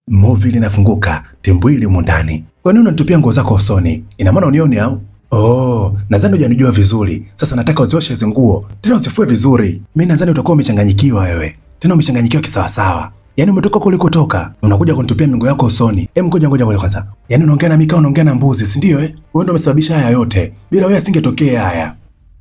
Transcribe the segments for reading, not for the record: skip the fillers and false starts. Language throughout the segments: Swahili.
Movie linafunguka, Timbwili humo ndani. Kwa nini unanitupia nguo zako usoni? Ina maana unioni au? Oh, nadhani hujanijua vizuri. Sasa nataka uzioshe hizo nguo, tena usifue vizuri. Mimi nadhani utakuwa umechanganyikiwa wewe. Tena umechanganyikiwa kisawasawa. Yaani umetoka kule ulikotoka, unakuja kunitupia mingo yako usoni. Ngoja kwanza. Yaani unaongea na Mika, unaongea na mbuzi, si ndio Wewe ndio umesababisha haya yote. Bila wewe asingetokea haya.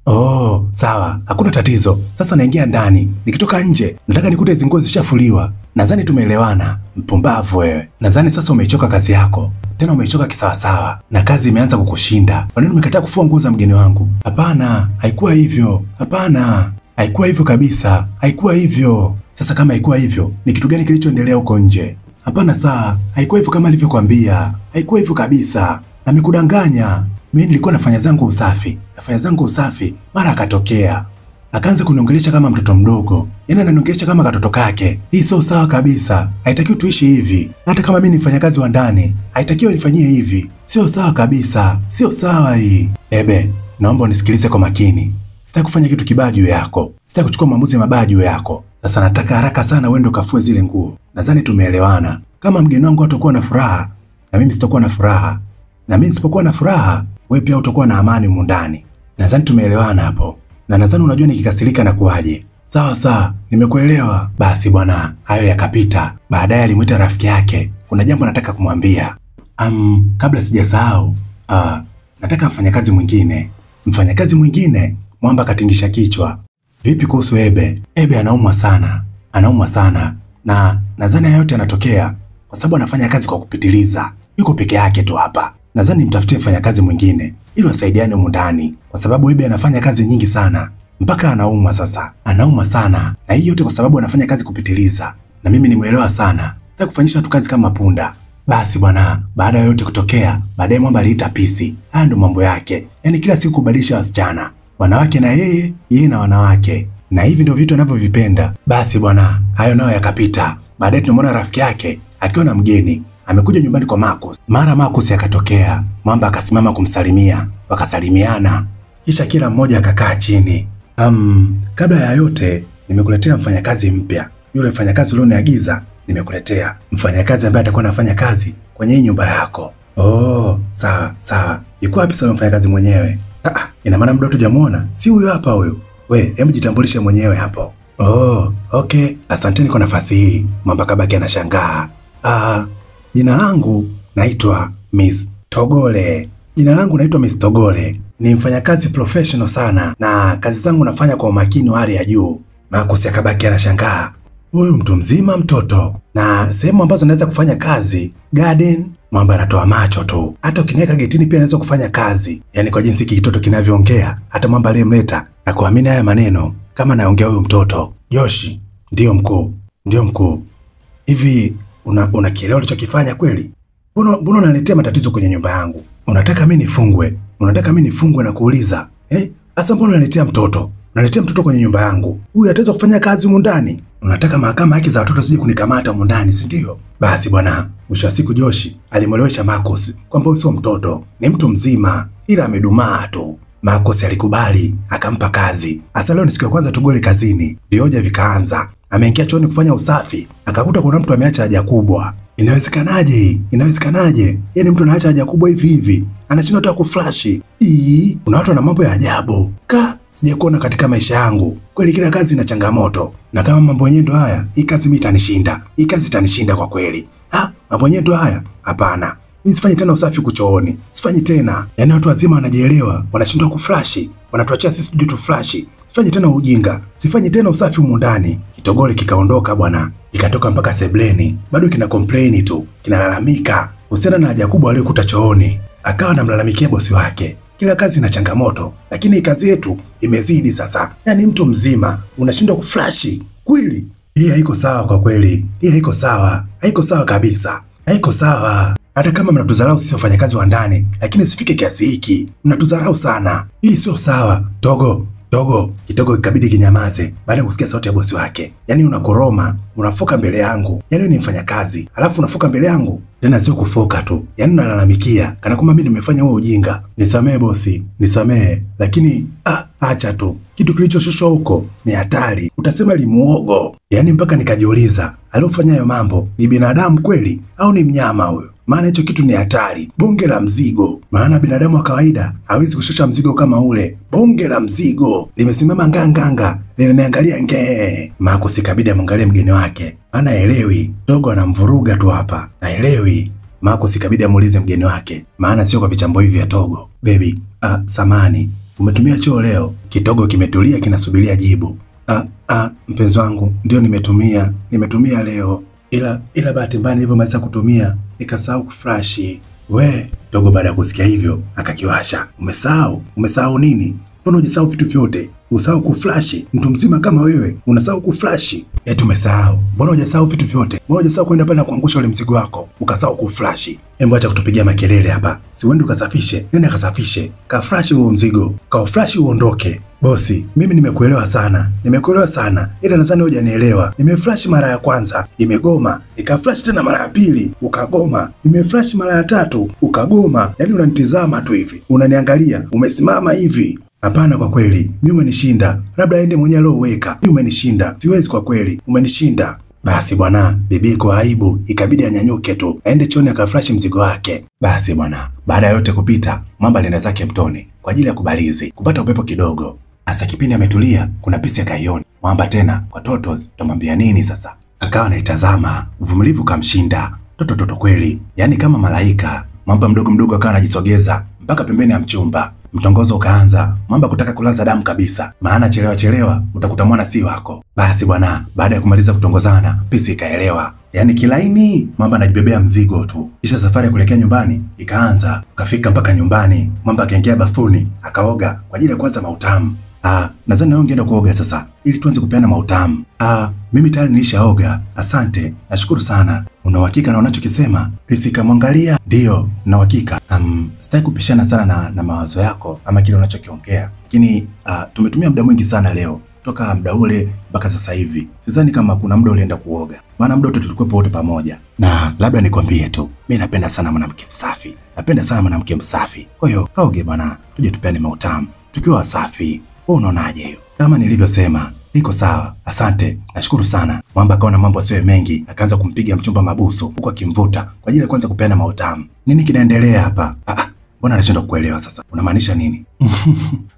Oh, sawa, hakuna tatizo. Sasa naingia ndani. Nikitoka nje, nataka nikute hizo nguo zishafuliwa. Nadhani tumeelewana. Mpumbavu wewe. Nadhani sasa umeichoka kazi yako. Tena umeichoka kisawasawa. Na kazi imeanza kukushinda. Kwa nini umekataa kufua nguo za mgeni wangu? Hapana, haikuwa hivyo. Hapana, haikuwa hivyo kabisa. Haikuwa hivyo. Sasa kama haikuwa hivyo, ni kitu gani kilichoendelea huko nje? Hapana saa, haikuwa hivyo kama alivyokuambia. Haikuwa hivyo kabisa. Amekudanganya. Mimi nilikuwa nafanya zangu usafi. Mara akatokea. Akaanza kuniongelesha kama mtoto mdogo. Yaani ananiongelesha kama katoto kake. Hii sio sawa kabisa. Haitakiwi tuishi hivi. Hata kama mimi ni mfanyakazi wa ndani, haitakiwi nifanyie hivi. Sio sawa kabisa. Sio sawa hii. Ebe, naomba unisikilize kwa makini. Sitaki kufanya kitu kibaya juu yako. Sitaki kuchukua maamuzi mabaya juu yako. Sasa nataka haraka sana uende ukafue zile nguo. Nadhani tumeelewana. Kama mgeni wangu atakuwa na furaha, na mimi sitakuwa na furaha. Na mimi nisipokuwa na furaha, wewe pia utakuwa na amani humu ndani. Nadhani tumeelewana hapo. Na nadhani unajua nikikasirika na kuaje. Sawa, nimekuelewa. Basi bwana, hayo yakapita. Baadaye alimuita rafiki yake. Kuna jambo nataka kumwambia. Kabla sijasahau, nataka mfanyakazi mwingine. Mwamba katingisha kichwa. Vipi kuhusu Ebe? Ebe anaumwa sana. Na nadhani yote yanatokea kwa sababu anafanya kazi kwa kupitiliza. Yuko peke yake tu hapa. Nadhani mtafutie mfanyakazi mwingine ili wasaidiane humu ndani, kwa sababu Ebe anafanya kazi nyingi sana mpaka anaumwa sasa. Anaumwa sana, na hiyo yote kwa sababu anafanya kazi kupitiliza. Na mimi nimuelewa sana. Sitaki kufanyisha tu kazi kama punda. Basi bwana, baada ya yote kutokea, baadaye Mwamba aliita pisi. Haya ndo mambo yake. Yaani kila siku kubadilisha wasichana. Wanawake na yeye na wanawake. Na hivi ndio vitu anavyovipenda. Basi bwana, hayo nayo yakapita. Baadaye tunamwona rafiki yake akiwa na mgeni. Amekuja nyumbani kwa Marcus. Mara Marcus akatokea. Mwamba akasimama kumsalimia. Wakasalimiana. Kisha kila mmoja akakaa chini. Kabla ya yote nimekuletea mfanyakazi mpya. Yule mfanyakazi ulioniagiza nimekuletea. Mfanyakazi ambaye atakuwa anafanya kazi kwenye hii nyumba yako. Oh, sawa. Yuko wapi sasa mfanyakazi mwenyewe? Ina maana mdoto hujamuona? Si huyo hapa huyo. We, hebu jitambulishe mwenyewe hapo. Oh, okay. Asanteni kwa nafasi hii. Mwamba kabaki anashangaa. Jina langu naitwa Miss Togole. Ni mfanyakazi professional sana na kazi zangu nafanya kwa umakini wa hali ya juu. Marcus akabaki anashangaa. Huyu mtu mzima mtoto. Na sehemu ambazo anaweza kufanya kazi, garden, Mwamba anatoa macho tu. Hata ukiniweka getini pia anaweza kufanya kazi. Yaani kwa jinsi kitoto kinavyoongea, hata Mwamba aliyemleta na kuamini haya maneno kama anaongea huyu mtoto. Yoshi, ndio mkuu. Hivi unakielewa ulichokifanya kweli? Mbona unaniletea matatizo kwenye nyumba yangu? Unataka mimi nifungwe na kuuliza? Asa mbona unaniletea mtoto? Unaletea mtoto kwenye nyumba yangu. Huyu ataweza kufanya kazi humu ndani? Unataka mahakama haki za watoto sije kunikamata humu ndani, si ndio? Basi bwana, mwisho wa siku Joshi alimwelewesha Marcus kwamba huyu sio mtoto, ni mtu mzima, ila amedumaa tu. Marcus alikubali, akampa kazi. Asa leo ni siku ya kwanza Togole kazini. Vioja vikaanza. Ameingia chooni kufanya usafi, akakuta kuna mtu ameacha haja kubwa. Inawezekanaje? Yaani mtu anaacha haja kubwa hivi. Anashindwa hata kuflashi. Kuna watu wana mambo ya ajabu. Sijakuona katika maisha yangu. Kweli kila kazi ina changamoto. Na kama mambo yenyewe ndo haya, hii kazi mimi itanishinda. Hii kazi itanishinda kwa kweli. Mambo yenyewe ndo haya? Hapana. Mimi sifanyi tena usafi kuchooni. Sifanyi tena. Yaani watu wazima wanajielewa, wanashindwa kuflashi. Wanatuachia sisi tuje tuflashi. Sifanyi tena ujinga. Sifanyi tena usafi humu ndani. Kitogole kikaondoka bwana. Ikatoka mpaka sebleni. Bado kina complain tu. Kinalalamika kuhusiana na haja kubwa aliyokuta chooni. Akawa anamlalamikia bosi wake. Kila kazi ina changamoto, lakini kazi yetu imezidi sasa. Yaani mtu mzima unashindwa kuflashi. Kweli? Hii haiko sawa kwa kweli. Hii haiko sawa. Haiko sawa kabisa. Haiko sawa. Hata kama mnatudharau sisi wafanyakazi wa ndani, lakini sifike kiasi hiki. Mnatudharau sana. Hii sio sawa. Kitogo ikabidi kinyamaze baada ya kusikia sauti ya bosi wake. Yaani unakoroma, unafoka mbele yangu. Yaani ni mfanyakazi, alafu unafoka mbele yangu. Tena sio kufoka tu. Yaani unalalamikia kana kwamba mimi nimefanya huo ujinga. Nisamehe bosi, nisamehe. Lakini acha tu. Kitu kilichoshushwa huko ni hatari. Utasema limuogo. Yaani mpaka nikajiuliza, aliyofanya hayo mambo ni binadamu kweli au ni mnyama huyo? Maana hicho kitu ni hatari. Bonge la mzigo. Maana binadamu wa kawaida hawezi kushusha mzigo kama ule. Bonge la mzigo. Limesimama nganganga. Linaniangalia ngee. Marcus ikabidi amwangalie mgeni wake. Maana haelewi. Dogo anamvuruga tu hapa. Haelewi. Marcus ikabidi amuulize mgeni wake. Maana sio kwa vichambo hivi vya Togo. Baby, samani. Umetumia choo leo? Kitogo kimetulia kinasubiria jibu. Mpenzi wangu, ndio nimetumia leo. Ila bahati mbaya nilivyomaliza kutumia nikasahau kuflashi. Togo baada ya kusikia hivyo akakiwasha. Umesahau nini? Mbona hujasahau vitu vyote? Usahau kuflashi? Mtu mzima kama wewe unasahau kuflashi? Eti umesahau. Mbona hujasahau vitu vyote? Mbona hujasahau kwenda pale na kuangusha ule mzigo wako ukasahau kuflashi? Hebu acha kutupigia makelele hapa. Si uende ukasafishe. Nenda kasafishe. Kaflashi huo mzigo. Kauflashi uondoke. Bosi, mimi nimekuelewa sana. Ila nadhani hujanielewa. Nimeflash mara ya kwanza, imegoma. Nikaflash tena mara ya pili, ukagoma. Nimeflash mara ya tatu, ukagoma. Yaani unanitizama tu hivi. Unaniangalia, umesimama hivi. Hapana, kwa kweli, mimi umenishinda. Labda aende mwenyewe aliyoweka. Mimi umenishinda. Siwezi kwa kweli, umenishinda. Basi bwana, bibi kwa aibu ikabidi anyanyuke tu. Aende chooni akaflash mzigo wake. Basi bwana, baada ya yote kupita, Mwamba alienda zake mtoni kwa ajili ya kubalizi, kupata upepo kidogo. Asa kipindi ametulia, kuna pisi akaiona. Mwamba tena kwa Totos, tutamwambia nini sasa? Akawa anaitazama, uvumilivu kamshinda. Toto kweli, yani kama malaika. Mwamba mdogo akawa anajisogeza mpaka pembeni ya mchumba. Mtongozo ukaanza, Mwamba kutaka kulaza damu kabisa. Maana chelewa utakuta mwana si wako. Basi bwana, baada ya kumaliza kutongozana, pisi ikaelewa. Yaani kilaini, Mwamba anajibebea mzigo tu. Kisha safari ya kuelekea nyumbani ikaanza. Ukafika mpaka nyumbani, Mwamba akaingia bafuni, akaoga kwa ajili ya kuanza mautamu. Nadhani wewe ungeenda kuoga sasa ili tuanze kupeana mautamu. Mimi tayari nilishaoga. Asante. Nashukuru sana. Una uhakika na unachokisema? Pisi kamwangalia. Ndio, na uhakika. Sitaki kupishana sana na mawazo yako ama kile unachokiongea. Lakini tumetumia muda mwingi sana leo. Toka muda ule mpaka sasa hivi. Sidhani kama kuna muda ulienda kuoga. Maana muda wote tulikuwa wote pamoja. Na labda nikwambie tu, mimi napenda sana mwanamke msafi. Kwa hiyo kaoge bwana, tuje tupeane mautamu tukiwa wasafi. Wewe unaonaje hiyo? Kama nilivyosema, niko sawa. Asante. Nashukuru sana. Mwamba akaona mambo asiwe mengi, akaanza kumpiga mchumba mabusu huko akimvuta kwa ajili ya kwanza kupeana mautamu. Nini kinaendelea hapa? Mbona anashindwa kuelewa sasa? Unamaanisha nini?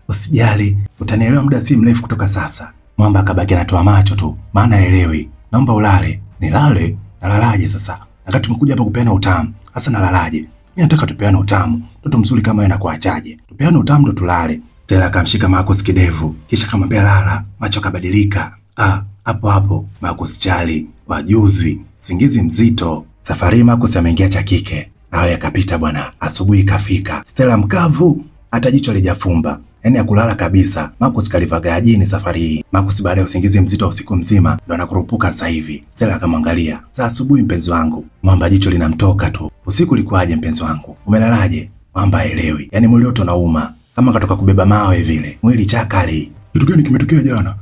Usijali, utanielewa muda si mrefu kutoka sasa. Mwamba akabaki anatoa macho tu, maana haelewi. Naomba ulale. Nilale? Nalalaje sasa? Wakati tumekuja hapa kupeana utamu. Sasa nalalaje? Mimi nataka tupeane utamu. Mtoto mzuri kama wewe anakuachaje? Tupeane utamu ndo tulale. Stella akamshika Marcus kidevu, kisha akamwambia lala. Macho akabadilika. Hapo Marcus chali, wajuzi, singizi mzito. Safari Marcus ameingia cha kike. Hayo yakapita bwana. Asubuhi ikafika. Stella mkavu, hata jicho alijafumba. Yaani akulala kabisa. Marcus kalivaga ajini safari hii. Marcus baada ya usingizi mzito wa usiku mzima ndo anakurupuka sasa hivi. Stella akamwangalia. Saa asubuhi mpenzi wangu. Mwamba jicho linamtoka tu. Usiku ulikuwaje mpenzi wangu? Umelalaje? Mwamba haelewi. Yaani mwili wote unauma. Kama katoka kubeba mawe vile. Mwili chakali. Kitu gani kimetokea jana?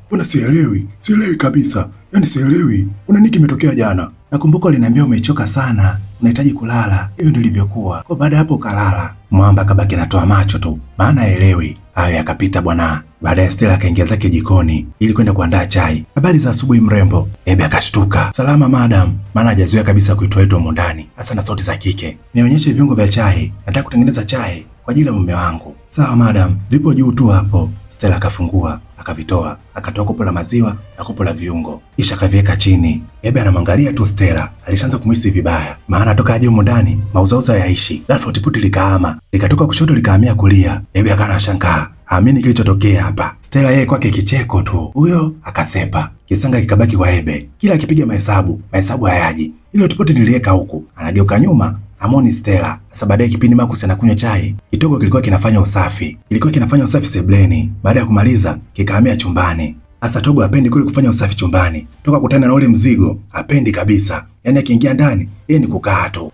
Mbona sielewi kabisa. Yaani sielewi. Kuna nini kimetokea jana? Nakumbuka uliniambia umechoka sana, unahitaji kulala. Hiyo ndio ilivyokuwa. Kwa baada hapo kalala. Mwamba akabaki anatoa macho tu, maana haelewi. Hayo yakapita bwana. Baada ya Stella akaingia zake jikoni ili kwenda kuandaa chai. Habari za asubuhi mrembo. Ebe akashtuka. Salama madam. Maana hajazoea kabisa kuitwa humo ndani. Hasa na sauti za kike. Nionyeshe viungo vya chai. Nataka kutengeneza chai kwa ajili ya mume wangu. Sawa madam. Vipo juu tu hapo. Stella akafungua, akavitoa, akatoa kopo la maziwa na kopo la viungo. Kisha akaviweka chini. Ebe anamwangalia tu Stella. Alishaanza kumhisi vibaya. Maana toka aje humo ndani, mauzauza yaishi. Ghafla tiputi likaama. Likatoka kushoto likahamia kulia. Ebe akanashangaa. Haamini kilichotokea hapa. Stella yeye kwake kicheko tu. Huyo akasepa. Kisanga kikabaki kwa Ebe. Kila akipiga mahesabu hayaji. Ile tiputi niliweka huku. Anageuka nyuma. Amoni Stella. Sasa baadaye kipindi Marcus anakunywa chai, kitogo kilikuwa kinafanya usafi. Sebleni. Baada ya kumaliza, kikahamia chumbani. Sasa Togo hapendi kule kufanya usafi chumbani. Toka kutana na ule mzigo, hapendi kabisa. Yaani akiingia ndani, yeye ni kukaa tu.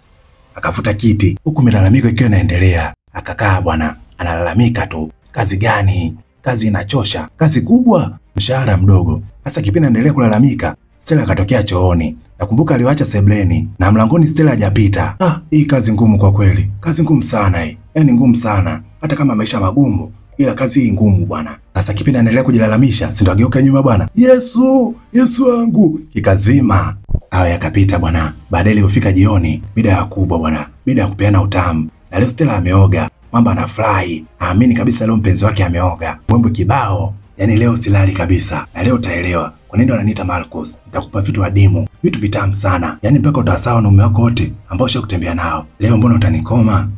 Akafuta kiti, huku milalamiko ikiwa inaendelea. Akakaa bwana, analalamika tu. Kazi gani? kazi inachosha, kazi kubwa, mshahara mdogo. Sasa kipindi anaendelea kulalamika, Stella akatokea chooni. Nakumbuka aliwacha sebleni na mlangoni Stella hajapita. Hii kazi ngumu kwa kweli. Kazi ngumu sana hii. Yaani ngumu sana. Hata kama maisha magumu, ila kazi hii ngumu bwana. Sasa kipindi anaendelea kujilalamisha, si ndo ageuka nyuma bwana. Yesu, Yesu wangu. Kikazima. Hayo yakapita bwana. Baadaye ilipofika jioni, mida ya kubwa bwana. Mida ya kupeana utamu. Na leo Stella ameoga. Mamba anafurahi. Aamini kabisa leo mpenzi wake ameoga. Mbwembwe kibao. Yaani leo silali kabisa. Na leo utaelewa. Kwa nini wananiita Marcus? Nitakupa vitu adimu, vitu vitamu sana. Yaani mpaka utawasawa na mume wako wote ambao ushakutembea nao. Leo mbona utanikoma?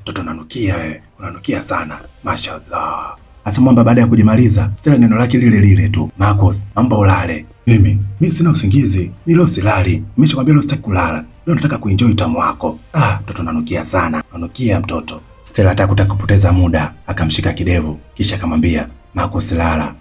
Mtoto unanukia wewe. Unanukia sana. Mashallah. Asa Mwamba baada ya kujimaliza, Stella neno lake lile lile tu. Marcus, naomba ulale. Mimi sina usingizi. Mimi leo silali. Nimeshakwambia leo sitaki kulala. Leo nataka kuenjoy utamu wako. Mtoto unanukia sana. Unanukia mtoto. Stella hataka kupoteza muda, akamshika kidevu, kisha akamwambia, Marcus lala.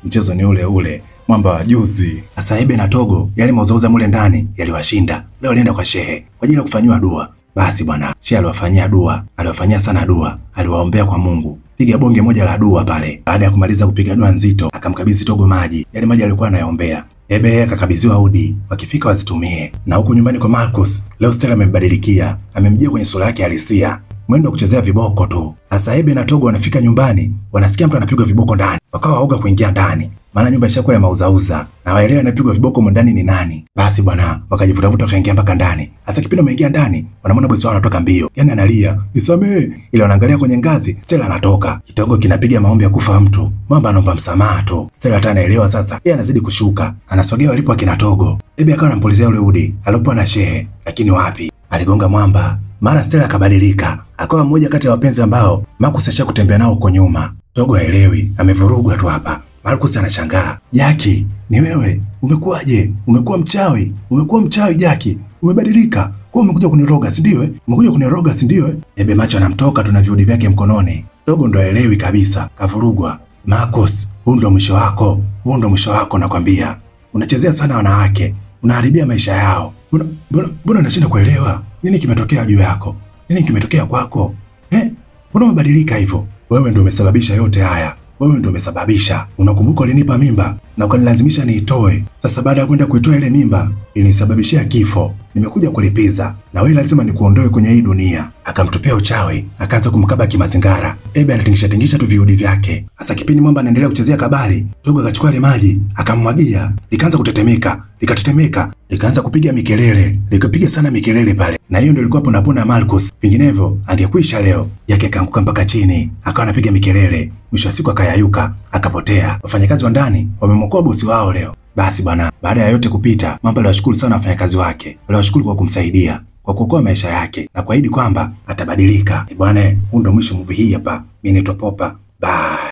Mchezo ni ule ule. Mwamba wa juzi. Sasa Ebe na Togo yale mauzauza mule ndani yaliwashinda. Leo alienda kwa shehe kwa ajili ya kufanywa dua. Basi bwana, shehe aliwafanyia dua, aliwafanyia sana dua, aliwaombea kwa Mungu. Piga bonge moja la dua pale. Baada ya kumaliza kupiga dua nzito, akamkabidhi Togo maji. Yale maji alikuwa anayaombea. Ebe akakabidhiwa udi, wakifika wazitumie. Na huko nyumbani kwa Marcus, leo Stella amembadilikia, amemjia kwenye sura yake halisia. Mwendo wa kuchezea viboko tu. Sasa Ebe na Togo wanafika nyumbani, wanasikia mtu anapigwa viboko ndani. Wakawa waoga kuingia ndani. Maana nyumba ishakuwa ya mauzauza na waelewa anapigwa viboko ndani ni nani. Basi bwana, wakajivutavuta wakaingia mpaka ndani. Sasa kipindi wameingia ndani, wanamwona bosi wao anatoka mbio. Yaani analia, "Nisamee." Ile wanaangalia kwenye ngazi, Stella anatoka. Kitogo kinapiga maombi ya kufa mtu. Mwamba anaomba msamaha tu. Stella hata anaelewa sasa. Yeye anazidi kushuka. Anasogea walipo akina Togo. Ebe akawa anampulizia ule udi alipokuwa na shehe, lakini wapi? Aligonga mwamba. Mara Stella akabadilika. Akawa mmoja kati ya wapenzi ambao Marcus ashakutembea nao huko nyuma. Togo haelewi, amevurugwa tu hapa. Marcus anashangaa. Jackie, ni wewe? Umekuwaje? Umekuwa mchawi? Umekuwa mchawi Jackie? Umebadilika? Kwa umekuja kuniroga, si ndio? Umekuja kuniroga, si ndio? Ebe macho anamtoka, tuna viudi vyake mkononi. Togo ndo haelewi kabisa, kavurugwa. Marcus, huu ndo mwisho wako. Huu ndo mwisho wako nakwambia. Unachezea sana wanawake. Unaharibia maisha yao. Mbona unashinda kuelewa? Nini kimetokea juu yako? Nini kimetokea kwako? Mbona umebadilika hivyo? Wewe ndio umesababisha yote haya. Wewe ndio umesababisha. Unakumbuka ulinipa mimba na ukanilazimisha niitoe. Sasa baada ya kwenda kuitoa ile mimba, ilisababishia kifo. Nimekuja kulipiza. Na wewe lazima nikuondoe kwenye hii dunia. Akamtupia uchawi, akaanza kumkaba kimazingara. Ebe anatingisha tu viudi vyake. Sasa kipindi Mwamba anaendelea kuchezea kabali, Togo akachukua ile maji, akammwagia, likaanza kutetemeka, likatetemeka, likaanza kupiga mikelele, likapiga sana mikelele pale. Na hiyo ndio ilikuwa ponapona Marcus. Vinginevyo angekwisha leo. Yake akaanguka mpaka chini, akawa anapiga mikelele. Mwisho wa siku akayayuka, akapotea. Wafanyakazi wa ndani wamemwokoa bosi wao leo. Basi bwana, baada ya yote kupita, Mwamba aliwashukuru sana wafanyakazi wake. Aliwashukuru kwa kumsaidia, kwa kuokoa maisha yake na kuahidi kwamba atabadilika. Bwana, huu ndio mwisho movie hii hapa. Mimi naitwa Popa. Bye.